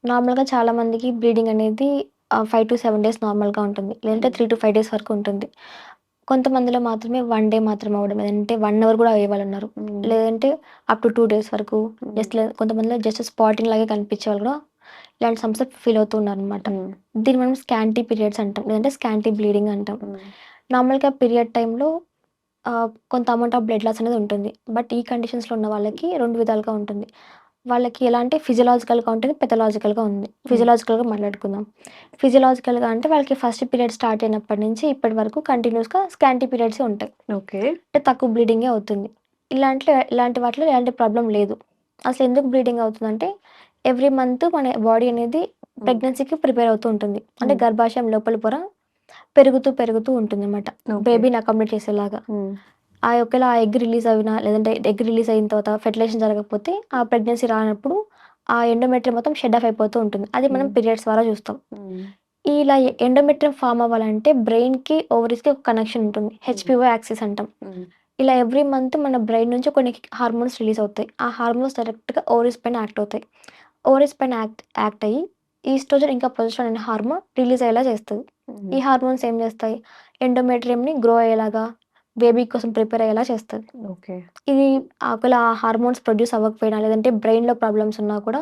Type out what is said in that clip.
నార్మల్‌గా చాలా మందికి బ్లీడింగ్ అనేది 5-7 డేస్ నార్మల్‌గా ఉంటుంది. లేదంటే హ్మ్. 3-5 డేస్ వరకు ఉంటుంది. కొంతమందిలో మాత్రమే 1 డే మాత్రమే అవ్వడం. లేదంటే 1 అవర్ గూడా అయ్యేవాళ్ళున్నారు. హ్మ్. లేదంటే అప్ టు 2 డేస్ వరకు హ్మ్. కొంతమందిలో జస్ట్ స్పాటింగ్ లాగే కనిపించేవాళ్ళు గూడా ఇలాంటి సమస్య ఫీల్ అవుతూ ఉన్నారనమాట. హ్మ్. దీన్ని మనం స్కాంటీ పీరియడ్స్ అంటాం. లేదంటే స్కాంటీ బ్లీడింగ్ అంటాం. హ్మ్. నార్మల్‌గా పీరియడ్ టైంలో కొంత అమౌంట్ ఆఫ్ బ్లడ్ లాస్ అనేది ఉంటుంది. బట్ ఈ కండిషన్స్‌లో ఉన్న వాళ్ళకి 2 విధాలుగా ఉంటుంది. వాళ్ళకి ఎలా అంటే ఫిజియోలాజికల్‌గా ఉంటుంది, పెథలాజికల్‌గా ఉంది. హ్మ్. ఫిజియోలాజికల్‌గా మాట్లాడుకుందాం. ఫిజియోలాజికల్‌గా అంటే వాళ్ళకి ఫస్ట్ పీరియడ్ స్టార్ట్ అయినప్పటి నుంచి ఇప్పటి వరకు కంటిన్యూయస్‌గా స్కాంటీ పీరియడ్సే ఉంటాయి. ఓకే. అంటే తక్కువ బ్లీడింగే అవుతుంది. ఇలాంటి వాటిలో ఎలాంటి ప్రాబ్లమ్ లేదు. అసలెందుకు బ్లీడింగ్ అవుతుందంటే ఎవ్రీ మంత్ మన బాడీ అనేది హ్మ్. ప్రెగ్నెన్సీకి ప్రిపేర్ అవుతూ ఉంటుంది. అంటే హ్మ్. గర్భాశయం లోపలి పొర పెరుగుతూ ఉంటుందనమాట. ఓకే. బేబీని అకామిడేట్ చేసేలాగా. హ్మ్. ఒకవేళ ఆ ఎగ్ రిలీజ్ అవినా, లేదంటే ఎగ్ రిలీజ్ అయిన తర్వాత ఫెర్టిలైజేషన్ జరగకపోతే, ఆ ప్రెగ్నెన్సీ రానప్పుడు ఆ ఎండోమెట్రియం మొత్తం షెడ్ ఆఫ్ అయిపోతూ ఉంటుంది. అది మనం హ్మ్. పీరియడ్స్ ద్వారా చూస్తాం. హ్మ్. ఇలా ఎండోమెట్రియం ఫార్మ్ అవ్వాలంటే బ్రెయిన్‌కి, ఓవరీస్‌కి ఒక కనెక్షన్ ఉంటుంది. హ్మ్. హెచ్‌పిఓ యాక్సిస్ అంటాం. హ్మ్. ఇలా ఎవ్రీ మంత్ మన బ్రెయిన్ నుంచి కొన్ని హార్మోన్స్ రిలీజ్ అవుతాయి. ఆ హార్మోన్స్ డైరెక్ట్‌గా ఓవరీస్ పైన యాక్ట్ అవుతాయి. ఓవరీస్ పైన యాక్ట్ యాక్ట్ అయ్యి ఈస్ట్రోజన్ ఇంకా ప్రొజెస్టెరాన్ అనే హార్మోన్ రిలీజ్ అయ్యేలా చేస్తది. హ్మ్. ఈ హార్మోన్స్ ఏం చేస్తాయి? ఎండోమెట్రియంని గ్రో అయ్యేలాగా, బేబీ కోసం ప్రిపేర్ అయ్యేలా చేస్తది. ఓకే. ఇది ఒకవేళ ఆ హార్మోన్స్ ప్రొడ్యూస్ అవ్వకపోయినా, లేదంటే బ్రెయిన్‌లో ప్రాబ్లమ్స్ ఉన్నా కూడా